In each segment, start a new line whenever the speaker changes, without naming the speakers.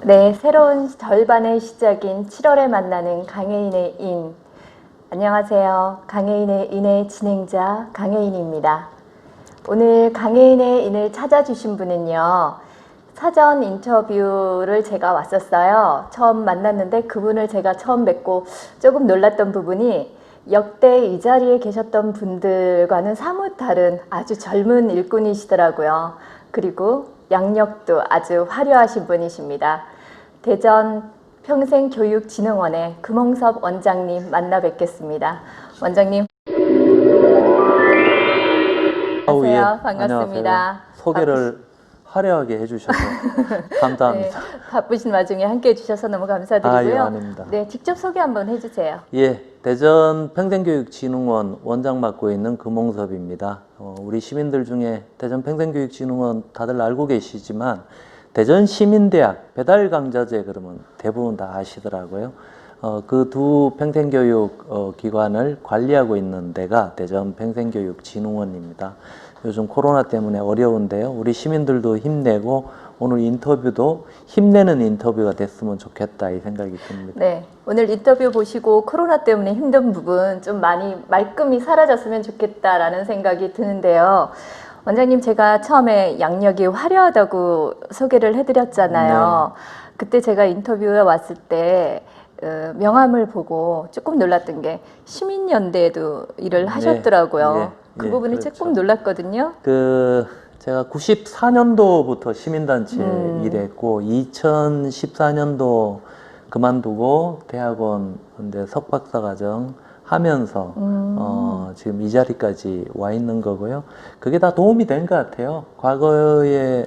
네, 새로운 절반의 시작인 7월에 만나는 강혜인의 인. 안녕하세요. 강혜인의 인의 진행자 강혜인입니다. 오늘 강혜인의 인을 찾아주신 분은요, 사전 인터뷰를 제가 왔었어요. 처음 만났는데 그분을 제가 처음 뵙고 조금 놀랐던 부분이 역대 이 자리에 계셨던 분들과는 사뭇 다른 아주 젊은 일꾼이시더라고요. 그리고 양력도 아주 화려하신 분이십니다. 대전 평생교육진흥원의 금홍섭 원장님 만나 뵙겠습니다. 원장님. 안녕하세요.
예.
반갑습니다.
안녕하세요. 소개를 화려하게 해주셔서 감사합니다.
네, 바쁘신 와중에 함께 해주셔서 너무 감사드리고요.
예, 아닙니다.
네, 직접 소개 한번 해주세요.
예, 대전 평생교육진흥원 원장 맡고 있는 금홍섭입니다. 우리 시민들 중에 대전 평생교육진흥원 다들 알고 계시지만 대전 시민대학 배달 강좌제 그러면 대부분 다 아시더라고요. 그 두 평생교육 기관을 관리하고 있는 데가 대전 평생교육진흥원입니다. 요즘 코로나 때문에 어려운데요. 우리 시민들도 힘내고 오늘 인터뷰도 힘내는 인터뷰가 됐으면 좋겠다 이 생각이 듭니다.
네, 오늘 인터뷰 보시고 코로나 때문에 힘든 부분 좀 많이 말끔히 사라졌으면 좋겠다라는 생각이 드는데요. 원장님, 제가 처음에 양력이 화려하다고 소개를 해드렸잖아요. 네. 그때 제가 인터뷰에 왔을 때 명함을 보고 조금 놀랐던 게 시민연대에도 일을 하셨더라고요. 그 부분이
그렇죠.
조금 놀랐거든요.
제가 94년도부터 시민단체 일했고 2014년도 그만두고 대학원 이제 석박사 과정 하면서 지금 이 자리까지 와 있는 거고요. 그게 다 도움이 된 것 같아요. 과거에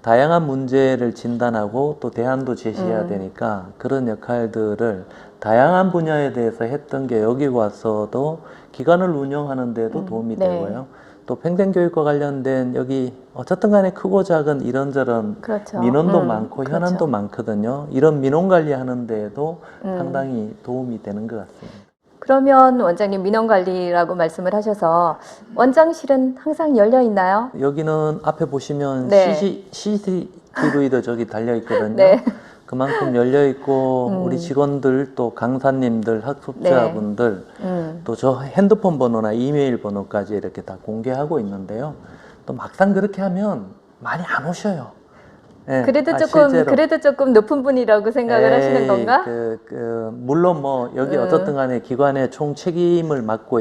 다양한 문제를 진단하고 또 대안도 제시해야 되니까 그런 역할들을 다양한 분야에 대해서 했던 게 여기 와서도 기관을 운영하는 데도 도움이 되고요. 또 평생교육과 관련된 여기 어쨌든 간에 크고 작은 이런저런
그렇죠.
민원도 많고 현안도 많거든요. 이런 민원 관리하는 데에도 상당히 도움이 되는 것 같습니다.
그러면 원장님, 민원관리라고 말씀을 하셔서 원장실은 항상 열려 있나요?
여기는 앞에 보시면
네.
CCTV도 저기 달려 있거든요.
네.
그만큼 열려 있고 우리 직원들 또 강사님들 학습자분들 또 저 핸드폰 번호나 이메일 번호까지 이렇게 다 공개하고 있는데요. 또 막상 그렇게 하면 많이 안 오셔요. 네,
그래도 조금 높은 분이라고 생각을 하시는 건가?
물론 뭐 여기 어떻든 간에 기관의 총 책임을 맡고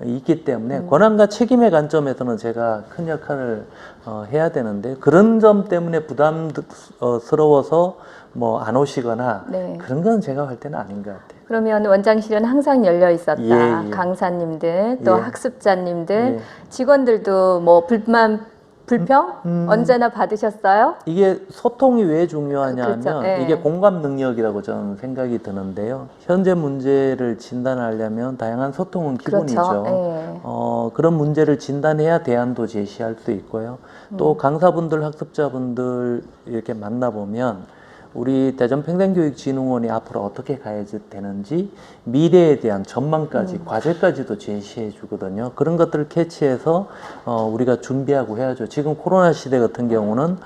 있기 때문에 권한과 책임의 관점에서는 제가 큰 역할을 해야 되는데 그런 점 때문에 부담스러워서 뭐 안 오시거나 그런 건 제가 할 때는 아닌 것 같아요.
그러면 원장실은 항상 열려 있었다.
예.
강사님들, 또 학습자님들,
예.
직원들도 뭐 불평 언제나 받으셨어요?
이게 소통이 왜 중요하냐면
그렇죠. 네.
이게 공감 능력이라고 저는 생각이 드는데요. 현재 문제를 진단하려면 다양한 소통은 기본이죠.
그렇죠. 네.
그런 문제를 진단해야 대안도 제시할 수 있고요. 또 강사분들, 학습자분들 이렇게 만나보면 우리 대전 평생교육진흥원이 앞으로 어떻게 가야 되는지 미래에 대한 전망까지 과제까지도 제시해 주거든요. 그런 것들을 캐치해서 우리가 준비하고 해야죠. 지금 코로나 시대 같은 경우는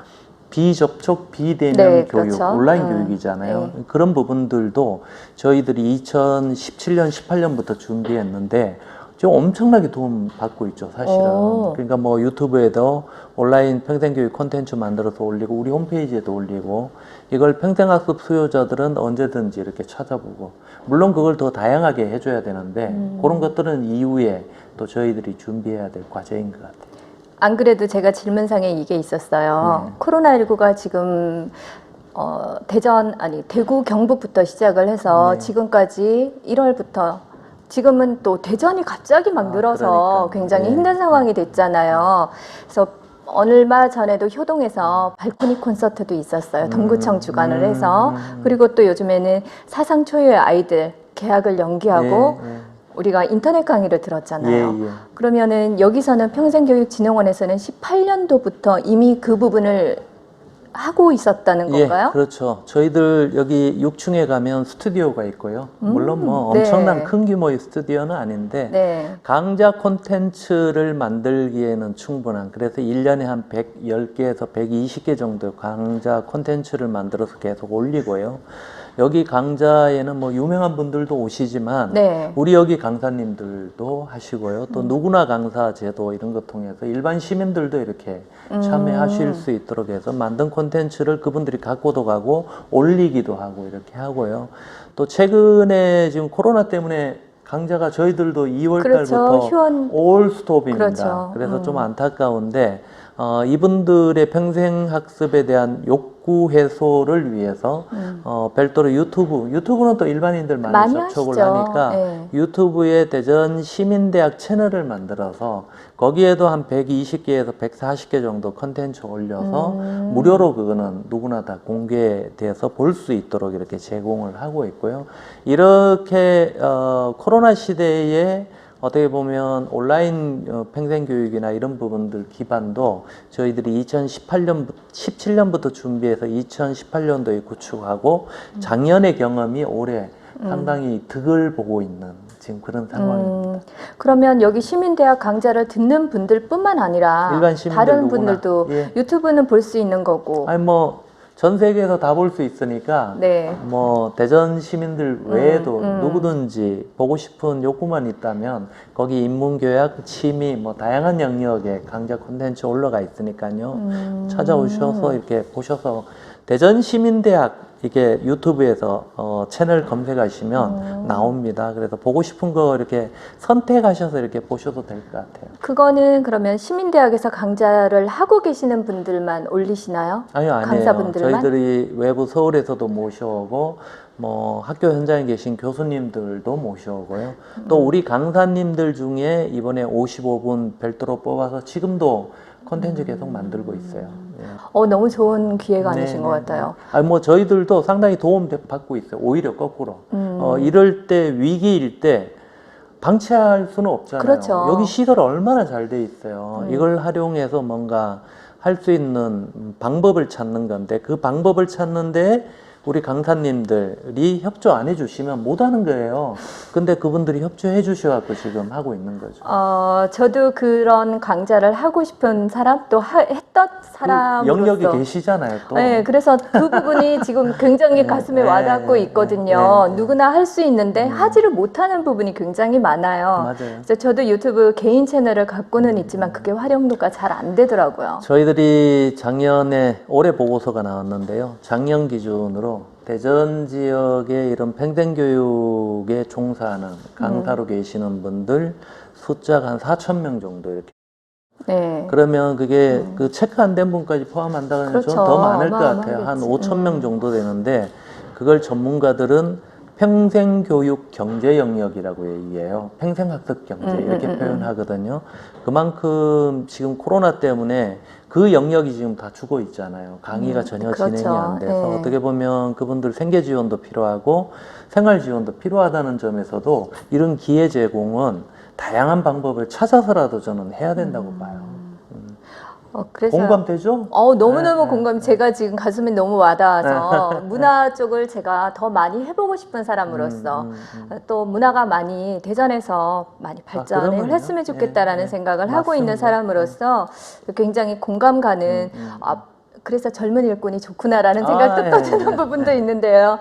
비접촉, 비대면 교육,
그렇죠.
온라인 교육이잖아요. 그런 부분들도 저희들이 2017년, 18년부터 준비했는데 지금 엄청나게 도움 받고 있죠, 사실은. 그러니까 뭐 유튜브에도 온라인 평생교육 콘텐츠 만들어서 올리고 우리 홈페이지에도 올리고 이걸 평생학습 수요자들은 언제든지 이렇게 찾아보고 물론 그걸 더 다양하게 해줘야 되는데 그런 것들은 이후에 또 저희들이 준비해야 될 과제인 것 같아요.
안 그래도 제가 질문상에 이게 있었어요. 코로나19가 지금 대구, 경북부터 시작을 해서 지금까지 1월부터 지금은 또 대전이 갑자기 막 늘어서 굉장히 힘든 상황이 됐잖아요. 그래서 얼마 전에도 효동에서 발코니 콘서트도 있었어요. 동구청 주관을 해서. 그리고 또 요즘에는 사상 초유의 아이들 개학을 연기하고 우리가 인터넷 강의를 들었잖아요. 그러면은 여기서는 평생교육진흥원에서는 18년도부터 이미 그 부분을 하고 있었다는 건가요?
예, 그렇죠. 저희들 여기 6층에 가면 스튜디오가 있고요. 물론 뭐
네.
엄청난 큰 규모의 스튜디오는 아닌데
네.
강좌 콘텐츠를 만들기에는 충분한, 그래서 1년에 한 110개에서 120개 정도 강좌 콘텐츠를 만들어서 계속 올리고요. 여기 강좌에는 뭐 유명한 분들도 오시지만
네.
우리 여기 강사님들도 하시고요. 또 누구나 강사 제도 이런 거 통해서 일반 시민들도 이렇게 참여하실 수 있도록 해서 만든 콘텐츠를 그분들이 갖고도 가고 올리기도 하고 이렇게 하고요. 또 최근에 지금 코로나 때문에 강좌가 저희들도 2월
그렇죠.
달부터
휴원.
올 스톱입니다.
그렇죠.
그래서 좀 안타까운데 이분들의 평생 학습에 대한 욕구 해소를 위해서 별도로 유튜브는 또 일반인들 많이 접촉을
하시죠.
하니까
네.
유튜브에 대전 시민대학 채널을 만들어서 거기에도 한 120개에서 140개 정도 컨텐츠 올려서 무료로 그거는 누구나 다 공개돼서 볼 수 있도록 이렇게 제공을 하고 있고요. 이렇게 코로나 시대에 어떻게 보면 온라인 평생교육이나 이런 부분들 기반도 저희들이 17년부터 준비해서 2018년도에 구축하고 작년의 경험이 올해 상당히 득을 보고 있는 지금 그런 상황입니다.
그러면 여기 시민대학 강좌를 듣는 분들뿐만 아니라
일반 시민들
다른
누구나.
분들도
예.
유튜브는 볼 수 있는 거고.
아니 뭐 전 세계에서 다 볼 수 있으니까
네.
뭐 대전 시민들 외에도 누구든지 보고 싶은 욕구만 있다면 거기 인문교양, 취미 뭐 다양한 영역의 강좌 콘텐츠 올라가 있으니까요. 찾아오셔서 이렇게 보셔서 대전 시민대학 이게 유튜브에서 채널 검색하시면 나옵니다. 그래서 보고 싶은 거 이렇게 선택하셔서 이렇게 보셔도 될 것 같아요.
그거는 그러면 시민대학에서 강좌를 하고 계시는 분들만 올리시나요?
아니요, 아니에요.
강사분들만?
저희들이 외부 서울에서도 모셔오고 뭐 학교 현장에 계신 교수님들도 모셔오고요. 또 우리 강사님들 중에 이번에 55분 별도로 뽑아서 지금도 콘텐츠 계속 만들고 있어요. 예.
너무 좋은 기회가
네,
아니신 것 같아요.
아니 뭐 저희들도 상당히 도움 받고 있어요. 오히려 거꾸로. 이럴 때 위기일 때 방치할 수는 없잖아요.
그렇죠.
여기 시설 얼마나 잘 돼 있어요. 이걸 활용해서 뭔가 할 수 있는 방법을 찾는 건데 그 방법을 찾는데 우리 강사님들이 협조 안 해주시면 못 하는 거예요. 근데 그분들이 협조해 주셔갖고 지금 하고 있는 거죠.
저도 그런 강좌를 하고 싶은 사람, 또 했던 사람으로서.
영역이 계시잖아요, 또.
네, 그래서 그 부분이 지금 굉장히 가슴에 와닿고 있거든요. 누구나 할 수 있는데 하지를 못하는 부분이 굉장히 많아요.
맞아요.
그래서 저도 유튜브 개인 채널을 갖고는 있지만 그게 활용도가 잘 안 되더라고요.
저희들이 작년에 올해 보고서가 나왔는데요. 작년 기준으로 대전 지역의 이런 평생교육에 종사하는 강사로 계시는 분들 숫자가 한 4,000명 정도 이렇게.
네.
그러면 그게 그 체크 안 된 분까지 포함한다면
그렇죠.
좀 더 많을 것 같아요. 한
어마어마하겠지.
5,000명 정도 되는데 그걸 전문가들은 평생교육 경제 영역이라고 얘기해요. 평생학습 경제 이렇게 표현하거든요. 그만큼 지금 코로나 때문에 그 영역이 지금 다 죽어 있잖아요. 강의가 전혀
그렇죠.
진행이 안 돼서
네.
어떻게 보면 그분들 생계 지원도 필요하고 생활 지원도 필요하다는 점에서도 이런 기회 제공은 다양한 방법을 찾아서라도 저는 해야 된다고 봐요.
그래서
공감되죠?
너무너무
네,
공감이. 제가 지금 가슴에 너무 와닿아서 문화 쪽을 제가 더 많이 해보고 싶은 사람으로서 또 문화가 많이 대전에서 많이 발전을
그러면요.
했으면 좋겠다라는
네,
생각을 하고 있는
맞습니다.
사람으로서 굉장히 공감 가는 그래서 젊은 일꾼이 좋구나라는 생각도 또 드는 부분도 있는데요.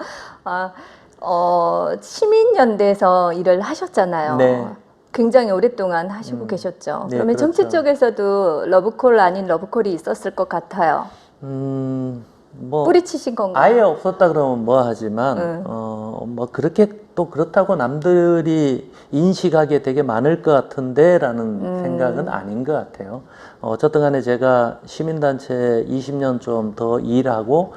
시민연대에서 일을 하셨잖아요.
네.
굉장히 오랫동안 하시고 계셨죠.
네,
그러면 정치
그렇죠.
쪽에서도 러브콜 아닌 러브콜이 있었을 것 같아요.
뭐
뿌리치신 건가요?
아예 없었다 그러면 뭐 하지만 뭐 그렇게 또 그렇다고 남들이 인식하기에 되게 많을 것 같은데라는 생각은 아닌 것 같아요. 어쨌든 간에 제가 시민단체 20년 좀 더 일하고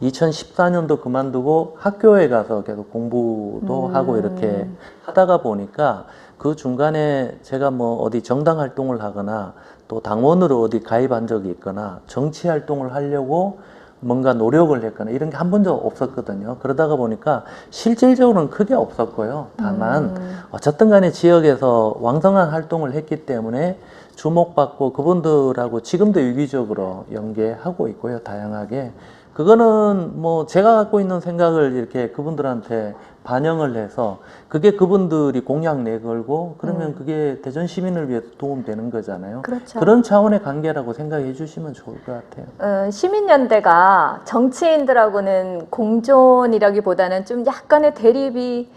2014년도 그만두고 학교에 가서 계속 공부도 하고 이렇게 하다가 보니까 그 중간에 제가 뭐 어디 정당 활동을 하거나 또 당원으로 어디 가입한 적이 있거나 정치 활동을 하려고 뭔가 노력을 했거나 이런 게 한 번도 없었거든요. 그러다가 보니까 실질적으로는 크게 없었고요. 다만 어쨌든 간에 지역에서 왕성한 활동을 했기 때문에 주목받고 그분들하고 지금도 유기적으로 연계하고 있고요. 다양하게. 그거는 뭐 제가 갖고 있는 생각을 이렇게 그분들한테 반영을 해서 그게 그분들이 공약 내걸고 그러면 그게 대전 시민을 위해 도움되는 거잖아요.
그렇죠.
그런 차원의 관계라고 생각해 주시면 좋을 것 같아요.
시민연대가 정치인들하고는 공존이라기보다는 좀 약간의 대립이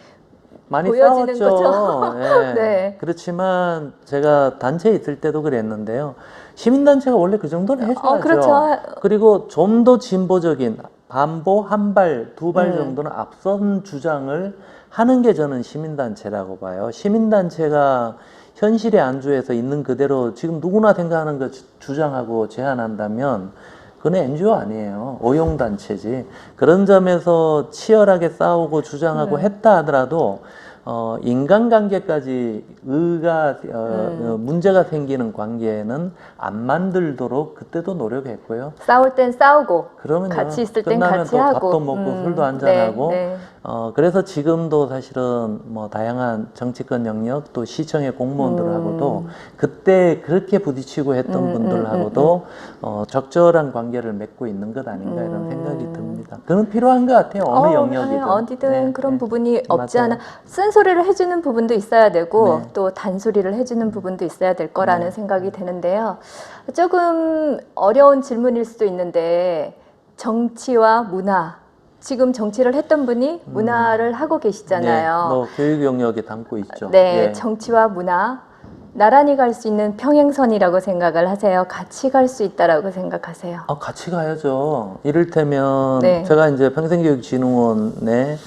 많이
보여지는
싸웠죠. 예.
네.
그렇지만 제가 단체에 있을 때도 그랬는데요. 시민단체가 원래 그 정도는 해줘야죠.
그렇죠.
그리고 좀 더 진보적인 반보 한 발, 두 발 정도는 앞선 주장을 하는 게 저는 시민단체라고 봐요. 시민단체가 현실에 안주해서 있는 그대로 지금 누구나 생각하는 거 주장하고 제안한다면 그건 NGO 아니에요. 오용단체지. 그런 점에서 치열하게 싸우고 주장하고 했다 하더라도 인간관계까지 문제가 생기는 관계는 안 만들도록 그때도 노력했고요.
싸울 땐 싸우고
그러면요.
같이 있을 땐
끝나면
같이
또
하고
밥도 먹고 술도 한잔하고
네.
그래서 지금도 사실은 뭐 다양한 정치권 영역 또 시청의 공무원들하고도 그때 그렇게 부딪히고 했던 분들하고도 적절한 관계를 맺고 있는 것 아닌가 이런 생각이 듭니다. 그건 필요한 것 같아요. 어느 영역이든.
어디든 그런 부분이 없지
맞아요.
않아. 쓴소리를 해주는 부분도 있어야 되고
네.
또 단소리를 해주는 부분도 있어야 될 거라는 생각이 드는데요. 조금 어려운 질문일 수도 있는데 정치와 문화 지금 정치를 했던 분이 문화를 하고 계시잖아요.
뭐 교육 영역에 담고 있죠.
네,
예.
정치와 문화 나란히 갈 수 있는 평행선이라고 생각을 하세요? 같이 갈 수 있다라고 생각하세요?
같이 가야죠. 이를테면
네.
제가 이제 평생교육진흥원에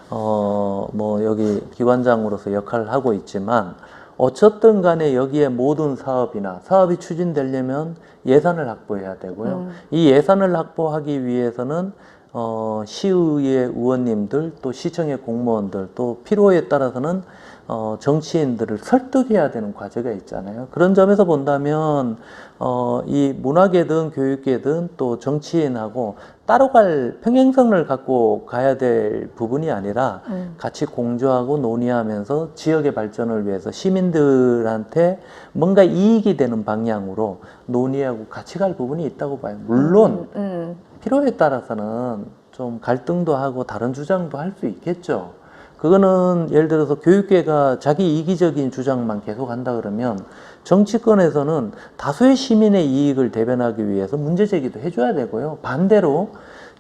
뭐 여기 기관장으로서 역할을 하고 있지만 어쨌든 간에 여기에 모든 사업이 추진되려면 예산을 확보해야 되고요. 이 예산을 확보하기 위해서는 시의회 의원님들 또 시청의 공무원들 또 필요에 따라서는 정치인들을 설득해야 되는 과제가 있잖아요. 그런 점에서 본다면 이 문화계든 교육계든 또 정치인하고 따로 갈 평행선을 갖고 가야 될 부분이 아니라 같이 공조하고 논의하면서 지역의 발전을 위해서 시민들한테 뭔가 이익이 되는 방향으로 논의하고 같이 갈 부분이 있다고 봐요. 물론 필요에 따라서는 좀 갈등도 하고 다른 주장도 할 수 있겠죠. 그거는 예를 들어서 교육계가 자기 이기적인 주장만 계속 한다 그러면 정치권에서는 다수의 시민의 이익을 대변하기 위해서 문제 제기도 해줘야 되고요. 반대로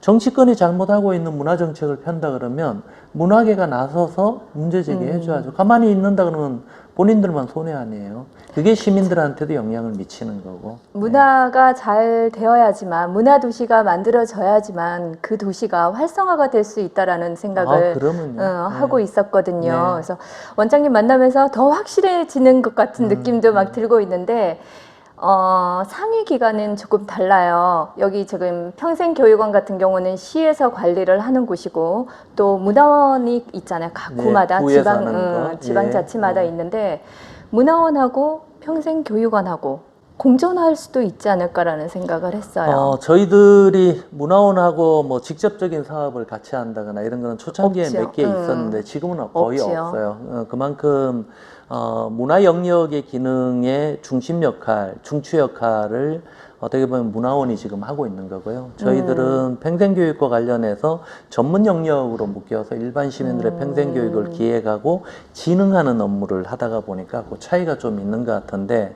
정치권이 잘못하고 있는 문화정책을 편다 그러면 문화계가 나서서 문제 제기해줘야죠. 가만히 있는다 그러면 본인들만 손해 아니에요. 그게 시민들한테도 영향을 미치는 거고.
문화가 잘 되어야지만 문화 도시가 만들어져야지만 그 도시가 활성화가 될 수 있다라는 생각을
그러면요.
하고 있었거든요.
네.
그래서 원장님 만나면서 더 확실해지는 것 같은 느낌도 막 들고 있는데 상위 기관은 조금 달라요. 여기 지금 평생교육원 같은 경우는 시에서 관리를 하는 곳이고 또 문화원이 있잖아요. 각
네,
구마다
구에서 하는 거.
지방자치마다
예.
있는데 문화원하고 평생교육원하고 공존할 수도 있지 않을까라는 생각을 했어요.
저희들이 문화원하고 뭐 직접적인 사업을 같이 한다거나 이런 거는 초창기에
없죠.
몇 개 있었는데 지금은 거의
없지요.
없어요. 그만큼 문화 영역의 기능의 중심 역할, 중추 역할을 어떻게 보면 문화원이 지금 하고 있는 거고요. 저희들은 평생교육과 관련해서 전문 영역으로 묶여서 일반 시민들의 평생교육을 기획하고 진흥하는 업무를 하다가 보니까 그 차이가 좀 있는 것 같은데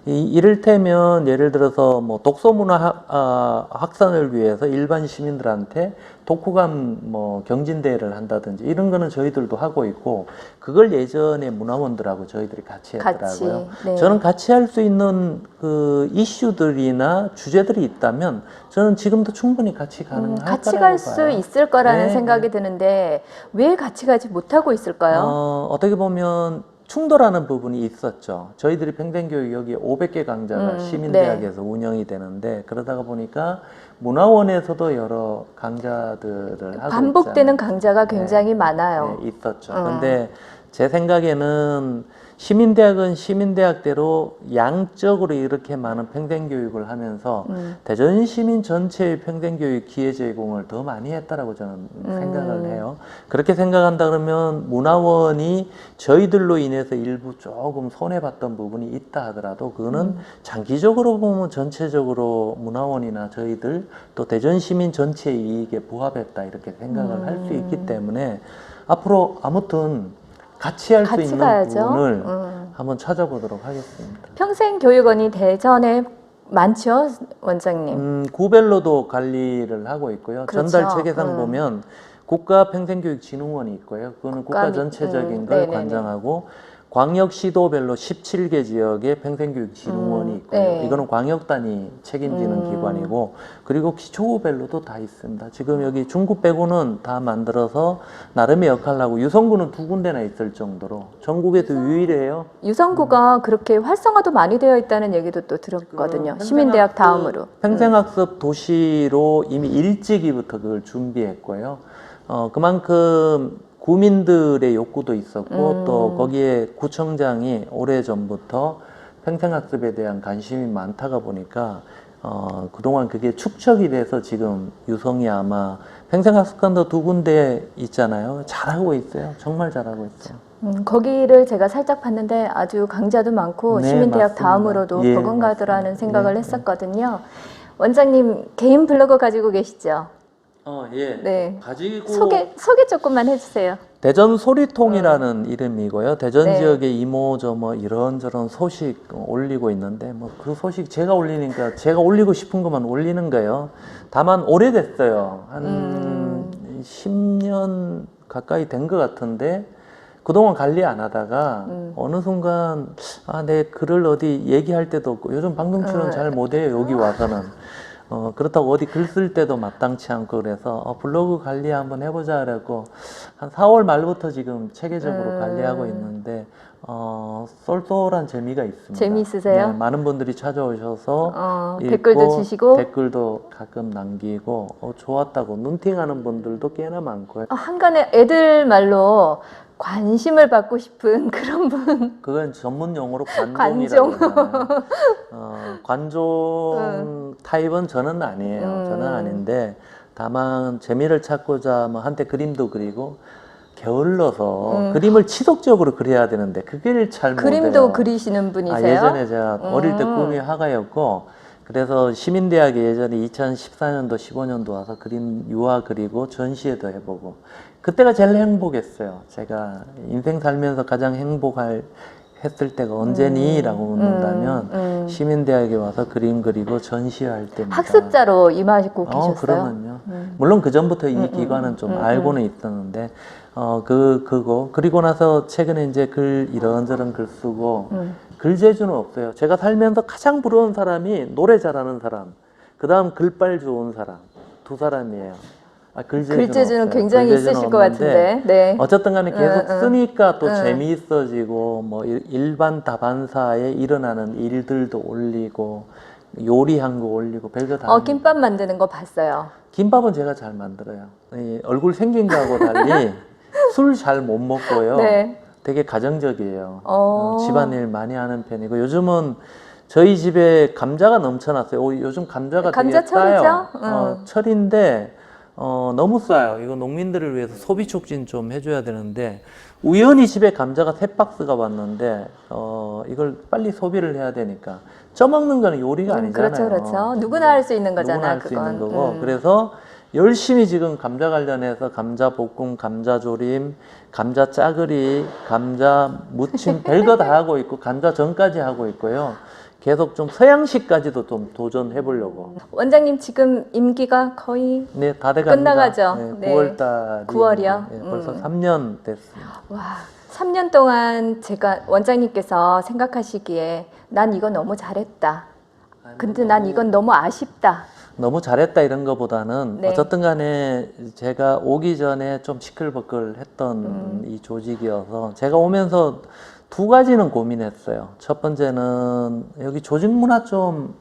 이를테면 예를 들어서 뭐 독서문화 확산을 위해서 일반 시민들한테 독후감 뭐 경진대회를 한다든지 이런 거는 저희들도 하고 있고 그걸 예전에 문화원들하고 저희들이 같이 했더라고요.
네.
저는 같이 할 수 있는 그 이슈들이나 주제들이 있다면 저는 지금도 충분히 같이 가능할 거라고
같이 갈 수 있을 거라는
네,
생각이 드는데 왜 같이 가지 못하고 있을까요?
어떻게 보면 충돌하는 부분이 있었죠. 저희들이 평생교육 여기 500개 강좌가 시민대학에서 운영이 되는데 그러다가 보니까 문화원에서도 여러 강좌들을 하고
반복되는
있잖아요.
강좌가 굉장히 많아요.
네, 있었죠. 근데 제 생각에는 시민대학은 시민대학대로 양적으로 이렇게 많은 평생교육을 하면서 대전 시민 전체의 평생교육 기회 제공을 더 많이 했다라고 저는 생각을 해요. 그렇게 생각한다 그러면 문화원이 저희들로 인해서 일부 조금 손해봤던 부분이 있다 하더라도 그거는 장기적으로 보면 전체적으로 문화원이나 저희들 또 대전 시민 전체의 이익에 부합했다 이렇게 생각을 할 수 있기 때문에 앞으로 아무튼 같이 할 수
같이
있는
가야죠.
부분을 한번 찾아보도록 하겠습니다.
평생교육원이 대전에 많죠, 원장님?
구별로도 관리를 하고 있고요.
그렇죠.
전달 체계상 보면 국가평생교육진흥원이 있고요. 그거는 국가
국가
전체적인 걸
네네네.
관장하고 광역시도별로 17개 지역에 평생교육진흥원이 있고요.
네.
이거는 광역단이 책임지는 기관이고 그리고 기초별로도 다 있습니다. 지금 여기 중구 빼고는 다 만들어서 나름의 역할을 하고 유성구는 2군데나 있을 정도로 전국에도 유일해요.
유성구가 그렇게 활성화도 많이 되어 있다는 얘기도 또 들었거든요. 시민대학 다음으로.
평생학습 도시로 이미 일찍이부터 그걸 준비했고요. 그만큼 구민들의 욕구도 있었고 또 거기에 구청장이 오래전부터 평생학습에 대한 관심이 많다가 보니까 그동안 그게 축적이 돼서 지금 유성이 아마 평생학습관도 2군데 있잖아요. 잘하고 있어요. 정말 잘하고 있어요.
거기를 제가 살짝 봤는데 아주 강좌도 많고
네,
시민대학
맞습니다.
다음으로도
예,
버금가더라는
맞습니다.
생각을
네,
했었거든요. 원장님 개인 블로그 가지고 계시죠?
예.
네.
가지고
소개 조금만 해주세요.
대전 소리통이라는 이름이고요. 대전
네.
지역의 이모저모 이런저런 소식 올리고 있는데 뭐 그 소식 제가 올리니까 제가 올리고 싶은 것만 올리는 거예요. 다만 오래됐어요. 한 10년 가까이 된 것 같은데 그동안 관리 안 하다가 어느 순간 내 글을 어디 얘기할 때도 없고 요즘 방송 출연 잘 못해요. 여기 와서는. 그렇다고 어디 글 쓸 때도 마땅치 않고 그래서 블로그 관리 한번 해보자 그랬고 한 4월 말부터 지금 체계적으로 관리하고 있는데 쏠쏠한 재미가 있습니다.
재미있으세요?
네, 많은 분들이 찾아오셔서 읽고,
댓글도 주시고
댓글도 가끔 남기고 좋았다고 눈팅하는 분들도 꽤나 많고요.
한간에 애들 말로 관심을 받고 싶은 그런 분.
그건 전문 용어로 관종이라고 하잖아요. 관종 타입은 저는 아니에요. 저는 아닌데 다만 재미를 찾고자 뭐 한때 그림도 그리고 게을러서 그림을 지속적으로 그려야 되는데 그게 잘 못해요.
그림도 그리시는 분이세요?
예전에 제가 어릴 때 꿈이 화가였고 그래서 시민대학에 예전에 2014년도 15년도 와서 그림 유화 그리고 전시회도 해보고 그때가 제일 행복했어요. 제가 인생 살면서 가장 했을 때가 언제니? 라고 묻는다면 시민대학에 와서 그림 그리고 전시회할 때입니다.
학습자로 임하고 계셨어요?
그러면요. 물론 그 전부터 이 기관은 좀 알고는 있었는데 그리고 나서 최근에 이제 글 이런저런 글 쓰고 글 재주는 없어요. 제가 살면서 가장 부러운 사람이 노래 잘하는 사람, 그 다음 글빨 좋은 사람, 2사람이에요.
글재주는 굉장히 있으실 것 같은데. 네.
어쨌든 간에 계속 쓰니까 또 재미있어지고 뭐 일반 다반사에 일어나는 일들도 올리고 요리한 거 올리고 별거 다
김밥 만드는 거 봤어요.
김밥은 제가 잘 만들어요. 얼굴 생긴 거하고 달리 술 잘 못 먹고요.
네.
되게 가정적이에요. 집안일 많이 하는 편이고 요즘은 저희 집에 감자가 넘쳐났어요. 요즘 감자가
감자
되게 싸요.
철이죠?
철인데 너무 싸요. 이거 농민들을 위해서 소비 촉진 좀 해줘야 되는데 우연히 집에 감자가 3박스가 왔는데 이걸 빨리 소비를 해야 되니까 쪄먹는 거는 요리가 아니잖아요.
그렇죠, 그렇죠. 누구나 할 수 있는 거잖아.
누구나 할 수
그건.
있는 거고 그래서 열심히 지금 감자 관련해서 감자 볶음, 감자 조림, 감자 짜글이, 감자 무침 별거 다 하고 있고 감자 전까지 하고 있고요. 계속 좀 서양식까지도 좀 도전해 보려고.
원장님 지금 임기가 거의
네, 다 돼갑니다.
끝나가죠.
네,
네.
9월달.
9월이요?
네, 벌써 3년 됐습니다.
와, 3년 동안 제가 원장님께서 생각하시기에 난 이거 너무 잘했다. 근데 난 이건 너무 아쉽다.
너무 잘했다 이런 거보다는
네.
어쨌든 간에 제가 오기 전에 좀 시끌벅글 했던 이 조직이어서 제가 오면서 2가지는 고민했어요. 첫 번째는 여기 조직 문화 좀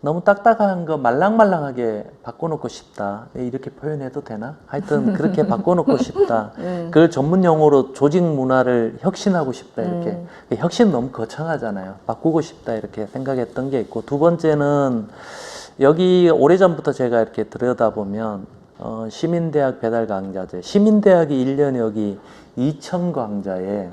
너무 딱딱한 거 말랑말랑하게 바꿔놓고 싶다. 이렇게 표현해도 되나? 하여튼 그렇게 바꿔놓고 싶다. 그걸 전문 용어로 조직 문화를 혁신하고 싶다. 이렇게. 혁신 너무 거창하잖아요. 바꾸고 싶다. 이렇게 생각했던 게 있고, 두 번째는 여기 오래전부터 제가 이렇게 들여다보면 시민대학 배달 강좌제, 시민대학이 1년에 여기 2천 강좌에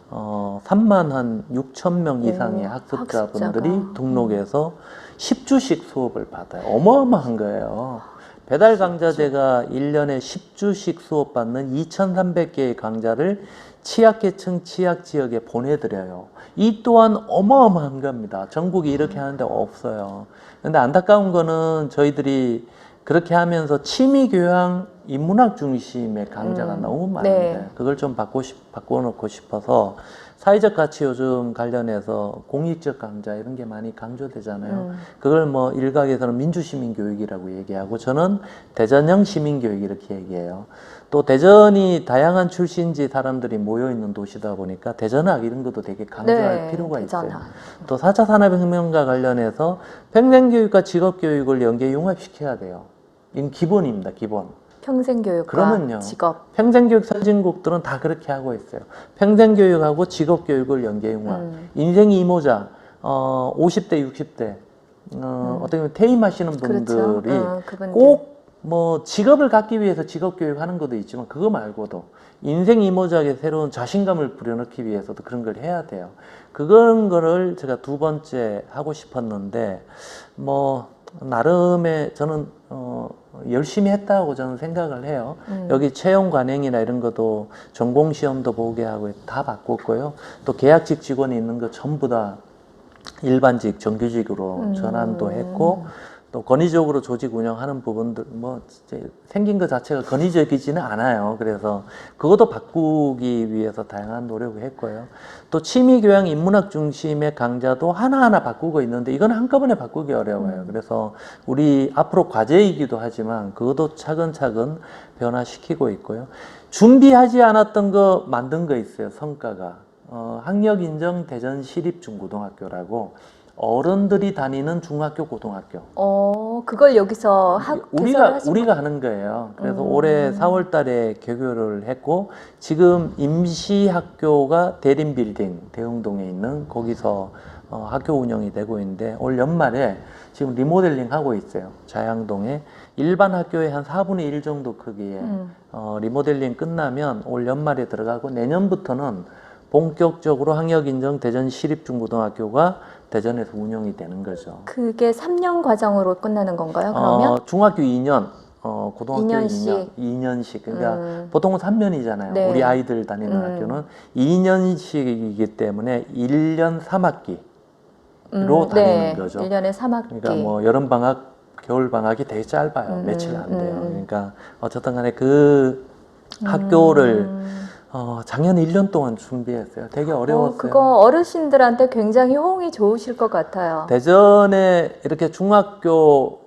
3만 한 6천 명 이상의 학습자분들이
학습자가.
등록해서 10주씩 수업을 받아요. 어마어마한 거예요. 배달 강좌제가 1년에 10주씩 수업 받는 2,300개의 강좌를 취약계층, 취약지역에 보내드려요. 이 또한 어마어마한 겁니다. 전국이 이렇게 하는 데 없어요. 근데 안타까운 거는 저희들이 그렇게 하면서 취미교양 인문학 중심의 강좌가 너무 많은데
네.
그걸 좀 바꿔놓고 싶어서 사회적 가치 요즘 관련해서 공익적 강좌 이런 게 많이 강조되잖아요. 그걸 뭐 일각에서는 민주시민교육이라고 얘기하고 저는 대전형 시민교육 이렇게 얘기해요. 또 대전이 다양한 출신지 사람들이 모여있는 도시다 보니까 대전학 이런 것도 되게 강조할
네,
필요가 있어요.
대전학.
또 4차 산업혁명과 관련해서 평생교육과 직업교육을 연계 융합시켜야 돼요. 이건 기본입니다. 기본.
평생교육과
그러면요.
직업.
평생교육 선진국들은 다 그렇게 하고 있어요. 평생교육하고 직업교육을 연계 융합. 인생이 이모자, 50대, 60대, 어떻게 보면 퇴임하시는 분들이
그렇죠. 그분들.
꼭 뭐 직업을 갖기 위해서 직업교육 하는 것도 있지만 그거 말고도 인생 이모작에 새로운 자신감을 불여넣기 위해서도 그런 걸 해야 돼요. 그런 거를 제가 두 번째 하고 싶었는데 뭐 나름의 저는 열심히 했다고 저는 생각을 해요. 여기 채용 관행이나 이런 것도 전공 시험도 보게 하고 다 바꿨고요. 또 계약직 직원이 있는 거 전부 다 일반직 정규직으로 전환도 했고 또 권위적으로 조직 운영하는 부분들 뭐 진짜 생긴 것 자체가 권위적이지는 않아요. 그래서 그것도 바꾸기 위해서 다양한 노력을 했고요. 또 취미교양 인문학 중심의 강좌도 하나하나 바꾸고 있는데 이건 한꺼번에 바꾸기 어려워요. 그래서 우리 앞으로 과제이기도 하지만 그것도 차근차근 변화시키고 있고요. 준비하지 않았던 거 만든 거 있어요. 성과가 학력인정 대전 시립중고등학교라고 어른들이 다니는 중학교, 고등학교.
그걸 여기서
우리가 하는 거예요. 그래서 올해 4월 달에 개교를 했고, 지금 임시학교가 대림빌딩, 대흥동에 있는 거기서 학교 운영이 되고 있는데, 올 연말에 지금 리모델링 하고 있어요. 자양동에. 일반 학교의 한 4분의 1 정도 크기에 리모델링 끝나면 올 연말에 들어가고, 내년부터는 본격적으로 학력인정 대전 시립중고등학교가 대전에서 운영이 되는 거죠.
그게 3년 과정으로 끝나는 건가요? 그러면?
중학교 2년, 고등학교
2년씩.
2년씩. 그러니까 보통은 3년이잖아요.
네.
우리 아이들 다니는 학교는 2년씩이기 때문에 1년 3학기로 다니는 거죠.
1년에 3학기.
그러니까 뭐 여름방학, 겨울방학이 되게 짧아요. 며칠 안 돼요. 그러니까 어쨌든 간에 그 학교를 작년 1년 동안 준비했어요. 되게 어려웠어요.
그거 어르신들한테 굉장히 호응이 좋으실 것 같아요.
대전에 이렇게 중학교,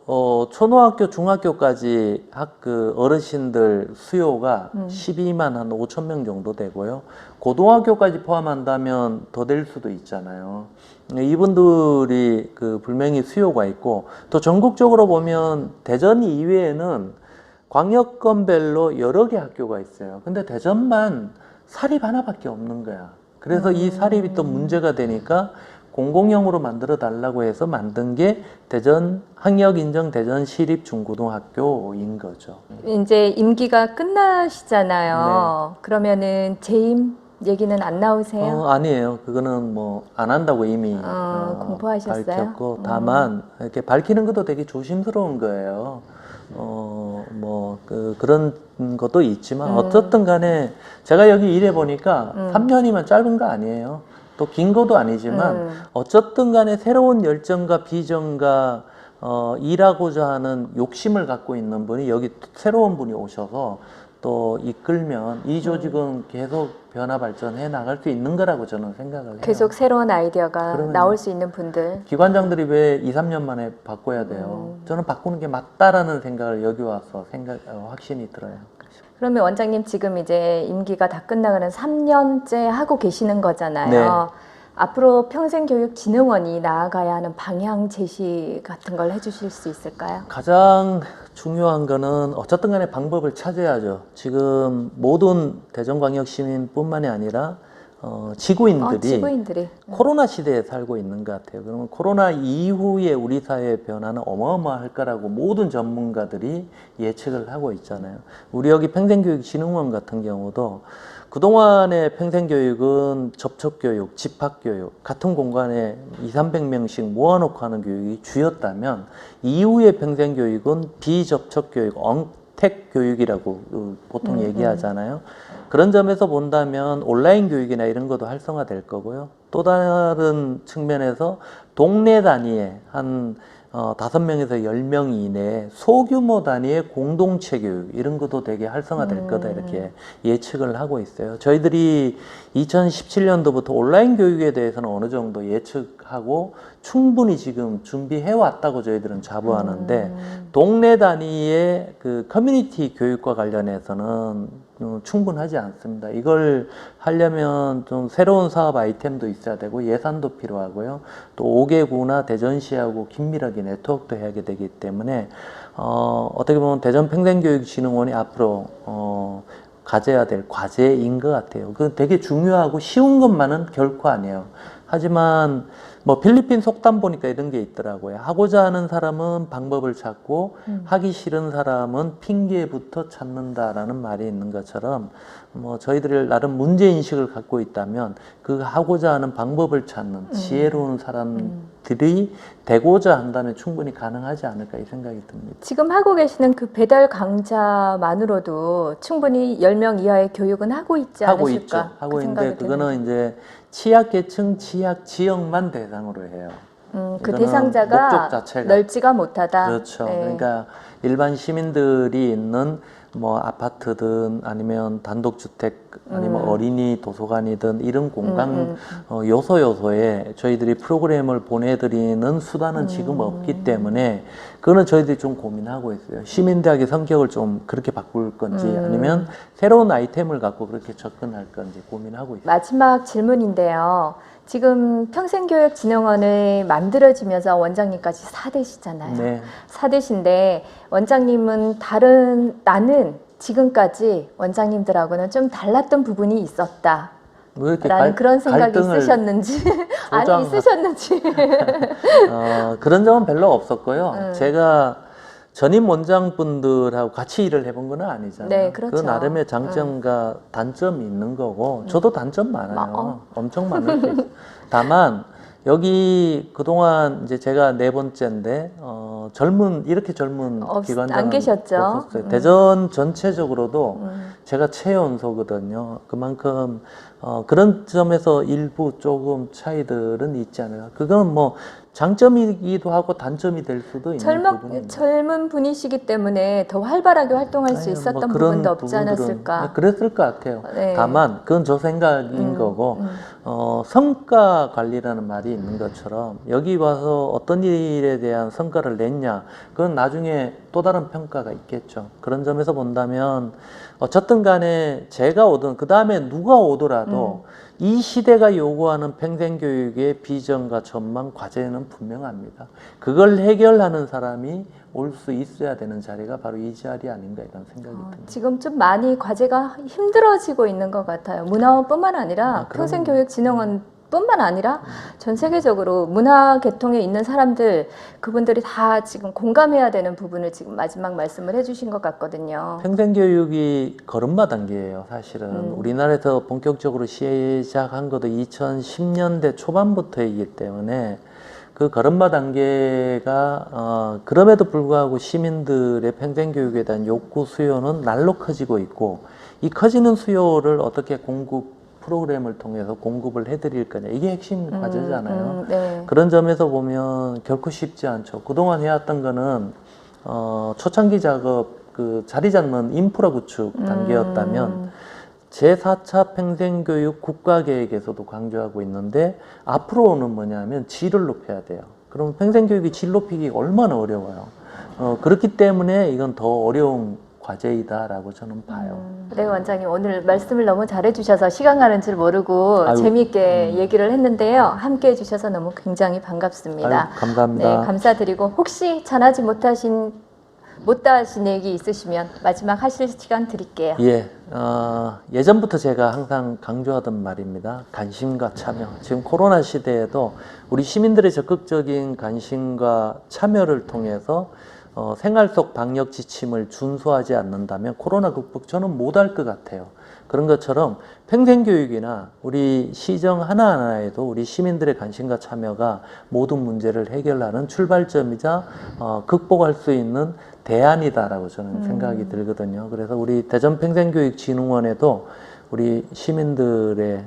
초등학교, 중학교까지 그 어르신들 수요가 12만 한 5천 명 정도 되고요. 고등학교까지 포함한다면 더 될 수도 있잖아요. 이분들이 그 분명히 수요가 있고 또 전국적으로 보면 대전 이외에는 광역권별로 여러 개 학교가 있어요. 근데 대전만 사립 하나밖에 없는 거야. 그래서 이 사립이 또 문제가 되니까 공공형으로 만들어 달라고 해서 만든 게 대전 학력인정 대전 시립중고등학교인 거죠.
이제 임기가 끝나시잖아요. 그러면은 재임 얘기는 안 나오세요?
아니에요. 그거는 뭐 안 한다고 이미
공포하셨어요?
밝혔고 다만 이렇게 밝히는 것도 되게 조심스러운 거예요. 그런 것도 있지만 어쨌든 간에 제가 여기 일해 보니까 3년이면 짧은 거 아니에요. 또 긴 것도 아니지만 어쨌든 간에 새로운 열정과 비전과 일하고자 하는 욕심을 갖고 있는 분이 여기 새로운 분이 오셔서 또 이끌면 이 조직은 계속 변화 발전해 나갈 수 있는 거라고 저는 생각을 해요.
계속 새로운 아이디어가
그러면요.
나올 수 있는 분들.
기관장들이 왜 2, 3년 만에 바꿔야 돼요? 저는 바꾸는 게 맞다라는 생각을 여기 와서 확신이 들어요.
그러면 원장님 지금 이제 임기가 다 끝나가는 3년째 하고 계시는 거잖아요.
네.
앞으로 평생교육진흥원이 나아가야 하는 방향 제시 같은 걸 해주실 수 있을까요?
가장 중요한 거는 어쨌든 간에 방법을 찾아야죠. 지금 모든 대전광역시민뿐만이 아니라 지구인들이 코로나 시대에 살고 있는 것 같아요. 그러면 코로나 이후에 우리 사회의 변화는 어마어마할 거라고 모든 전문가들이 예측을 하고 있잖아요. 우리 여기 평생교육진흥원 같은 경우도 그동안의 평생교육은 접촉교육, 집합교육, 같은 공간에 200~300명씩 모아놓고 하는 교육이 주였다면 이후의 평생교육은 비접촉교육, 언택교육이라고 보통 얘기하잖아요. 그런 점에서 본다면 온라인 교육이나 이런 것도 활성화될 거고요. 또 다른 측면에서 동네 단위의 한 5명에서 10명 이내에 소규모 단위의 공동체 교육 이런 것도 되게 활성화될 거다 이렇게 예측을 하고 있어요. 저희들이 2017년도부터 온라인 교육에 대해서는 어느 정도 예측하고 충분히 지금 준비해 왔다고 저희들은 자부하는데 동네 단위의 그 커뮤니티 교육과 관련해서는 충분하지 않습니다. 이걸 하려면 좀 새로운 사업 아이템도 있어야 되고 예산도 필요하고요. 또 5개구나 대전시하고 긴밀하게 네트워크도 해야 되기 때문에 어떻게 보면 대전평생교육진흥원이 앞으로 가져야 될 과제인 것 같아요. 그 되게 중요하고 쉬운 것만은 결코 아니에요. 하지만 뭐 필리핀 속담 보니까 이런 게 있더라고요. 하고자 하는 사람은 방법을 찾고 하기 싫은 사람은 핑계부터 찾는다라는 말이 있는 것처럼 뭐 저희들이 나름 문제 인식을 갖고 있다면 그 하고자 하는 방법을 찾는 지혜로운 사람들이 되고자 한다면 충분히 가능하지 않을까 이 생각이 듭니다.
지금 하고 계시는 그 배달 강좌만으로도 충분히 10명 이하의 교육은 하고 있지 않으실까?
하고 있죠. 하고
그
있는데
생각이
그거는
드는데.
이제 취약계층, 취약지역만 대상으로 해요.
그
이거는
대상자가
목적 자체가
넓지가 못하다.
그렇죠.
네.
그러니까 일반 시민들이 있는 뭐 아파트든 아니면 단독주택 아니면 어린이 도서관이든 이런 공간 요소에 저희들이 프로그램을 보내드리는 수단은 지금 없기 때문에 그거는 저희들이 좀 고민하고 있어요. 시민대학의 성격을 좀 그렇게 바꿀 건지 아니면 새로운 아이템을 갖고 그렇게 접근할 건지 고민하고 있어요.
마지막 질문인데요. 지금 평생교육진흥원을 만들어지면서 원장님까지 4대시잖아요.
네.
4대신데 원장님은 나는 지금까지 원장님들하고는 좀 달랐던 부분이 있었다.
왜 이렇게
라는 그런 생각이
갈등을
있으셨는지 아니 있으셨는지
그런 점은 별로 없었고요. 제가 전임 원장분들하고 같이 일을 해본 건 아니잖아요.
네, 그렇죠.
그 나름의 장점과 단점이 있는 거고 저도 단점 많아요. 엄청 많을 수 있어요. 다만 여기 그동안 이제 제가 4번째인데 이렇게 젊은 기관장은
안 계셨죠.
없었어요. 대전 전체적으로도 제가 최연소거든요. 그만큼 그런 점에서 일부 조금 차이들은 있지 않을까. 그건 뭐 장점이기도 하고 단점이 될 수도 있는 부분입니다.
젊은 분이시기 때문에 더 활발하게 활동할 수 있었던
뭐 그런
부분도 없지
부분들은
않았을까.
그랬을 것 같아요.
네.
다만 그건 저 생각인 거고 성과 관리라는 말이 있는 것처럼 여기 와서 어떤 일에 대한 성과를 냈냐 그건 나중에 또 다른 평가가 있겠죠. 그런 점에서 본다면 어쨌든 간에 제가 오든 그 다음에 누가 오더라도 이 시대가 요구하는 평생교육의 비전과 전망, 과제는 분명합니다. 그걸 해결하는 사람이 올 수 있어야 되는 자리가 바로 이 자리 아닌가 이런 생각이 듭니다.
지금 좀 많이 과제가 힘들어지고 있는 것 같아요. 문화원뿐만 아니라 평생교육진흥원 뿐만 아니라 전 세계적으로 문화 계통에 있는 사람들 그분들이 다 지금 공감해야 되는 부분을 지금 마지막 말씀을 해주신 것 같거든요.
평생교육이 걸음마 단계예요. 사실은 우리나라에서 본격적으로 시작한 것도 2010년대 초반부터이기 때문에 그 걸음마 단계가 그럼에도 불구하고 시민들의 평생교육에 대한 욕구 수요는 날로 커지고 있고 이 커지는 수요를 어떻게 프로그램을 통해서 공급을 해드릴 거냐 이게 핵심 과제잖아요.
네.
그런 점에서 보면 결코 쉽지 않죠. 그동안 해왔던 거는 초창기 작업 그 자리 잡는 인프라 구축 단계였다면 제4차 평생교육 국가계획에서도 강조하고 있는데 앞으로는 뭐냐면 질을 높여야 돼요. 그럼 평생교육이 질 높이기가 얼마나 어려워요. 그렇기 때문에 이건 더 어려운 과제이다라고 저는 봐요.
네, 원장님 오늘 말씀을 너무 잘해주셔서 시간 가는 줄 모르고
아유,
재미있게 얘기를 했는데요. 함께 해주셔서 너무 굉장히 반갑습니다.
아유, 감사합니다.
네, 감사드리고 혹시 전하지 못하신 얘기 있으시면 마지막 하실 시간 드릴게요.
예, 예전부터 제가 항상 강조하던 말입니다. 관심과 참여. 지금 코로나 시대에도 우리 시민들의 적극적인 관심과 참여를 통해서 생활 속 방역 지침을 준수하지 않는다면 코로나 극복 저는 못할 것 같아요. 그런 것처럼 평생교육이나 우리 시정 하나하나에도 우리 시민들의 관심과 참여가 모든 문제를 해결하는 출발점이자 극복할 수 있는 대안이다라고 저는 생각이 들거든요. 그래서 우리 대전평생교육진흥원에도 우리 시민들의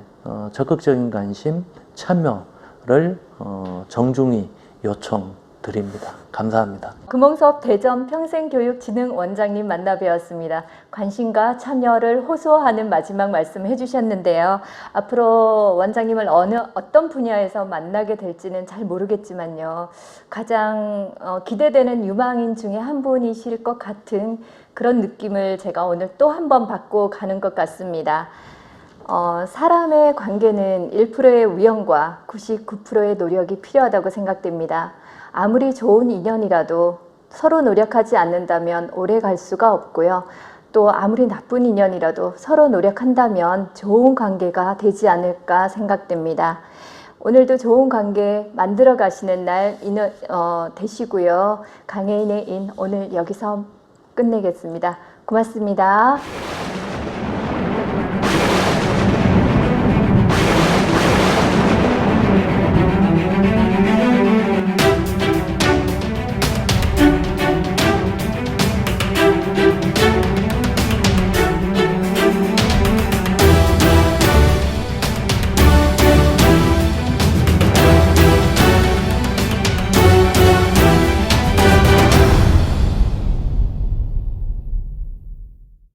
적극적인 관심, 참여를 정중히 요청드립니다. 감사합니다.
금홍섭 대전평생교육진흥원장님 만나 뵈었습니다. 관심과 참여를 호소하는 마지막 말씀 해주셨는데요. 앞으로 원장님을 어떤 분야에서 만나게 될지는 잘 모르겠지만요. 가장 기대되는 유망인 중에 한 분이실 것 같은 그런 느낌을 제가 오늘 또 한 번 받고 가는 것 같습니다. 사람의 관계는 1%의 우연과 99%의 노력이 필요하다고 생각됩니다. 아무리 좋은 인연이라도 서로 노력하지 않는다면 오래 갈 수가 없고요. 또 아무리 나쁜 인연이라도 서로 노력한다면 좋은 관계가 되지 않을까 생각됩니다. 오늘도 좋은 관계 만들어 가시는 날 되시고요. 강혜인의 인 오늘 여기서 끝내겠습니다. 고맙습니다.